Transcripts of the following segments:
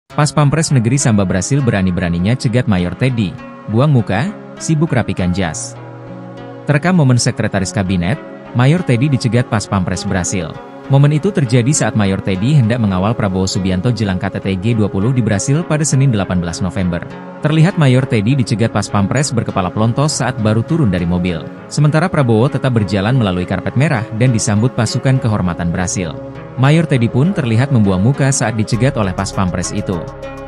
Pas Pampres Negeri Samba Brasil berani-beraninya cegat Mayor Teddy, buang muka, sibuk rapikan jas. Terekam momen Sekretaris Kabinet, Mayor Teddy dicegat Pas Pampres Brasil. Momen itu terjadi saat Mayor Teddy hendak mengawal Prabowo Subianto jelang KTT G20 di Brasil pada Senin 18 November. Terlihat Mayor Teddy dicegat Pas Pampres berkepala pelontos saat baru turun dari mobil. Sementara Prabowo tetap berjalan melalui karpet merah dan disambut pasukan kehormatan Brasil. Mayor Teddy pun terlihat membuang muka saat dicegat oleh Pas Pampres itu.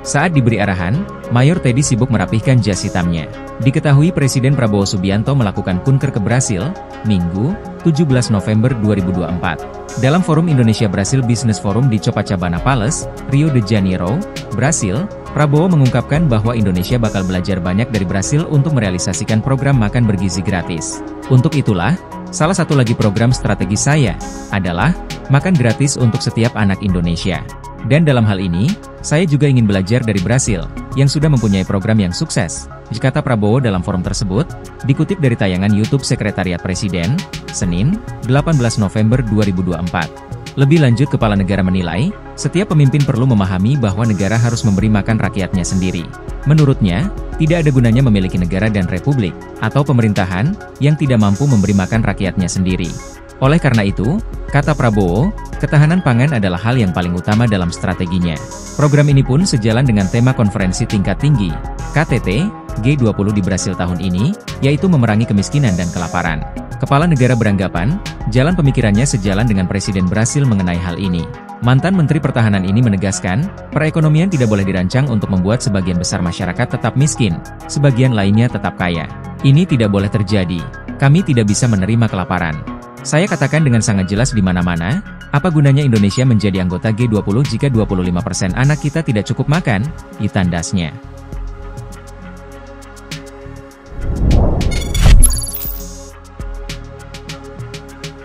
Saat diberi arahan, Mayor Teddy sibuk merapihkan jas hitamnya. Diketahui Presiden Prabowo Subianto melakukan kunker ke Brasil, Minggu, 17 November 2024. Dalam Forum Indonesia-Brasil Business Forum di Copacabana Palace, Rio de Janeiro, Brasil, Prabowo mengungkapkan bahwa Indonesia bakal belajar banyak dari Brasil untuk merealisasikan program makan bergizi gratis. Untuk itulah, salah satu lagi program strategi saya adalah makan gratis untuk setiap anak Indonesia. Dan dalam hal ini, saya juga ingin belajar dari Brasil, yang sudah mempunyai program yang sukses, kata Prabowo dalam forum tersebut, dikutip dari tayangan YouTube Sekretariat Presiden, Senin, 18 November 2024. Lebih lanjut, Kepala Negara menilai, setiap pemimpin perlu memahami bahwa negara harus memberi makan rakyatnya sendiri. Menurutnya, tidak ada gunanya memiliki negara dan republik, atau pemerintahan, yang tidak mampu memberi makan rakyatnya sendiri. Oleh karena itu, kata Prabowo, ketahanan pangan adalah hal yang paling utama dalam strateginya. Program ini pun sejalan dengan tema konferensi tingkat tinggi, KTT, G20 di Brasil tahun ini, yaitu memerangi kemiskinan dan kelaparan. Kepala negara beranggapan, jalan pemikirannya sejalan dengan Presiden Brasil mengenai hal ini. Mantan Menteri Pertahanan ini menegaskan, perekonomian tidak boleh dirancang untuk membuat sebagian besar masyarakat tetap miskin, sebagian lainnya tetap kaya. Ini tidak boleh terjadi. Kami tidak bisa menerima kelaparan. Saya katakan dengan sangat jelas di mana-mana, apa gunanya Indonesia menjadi anggota G20 jika 25% anak kita tidak cukup makan, ditandasnya.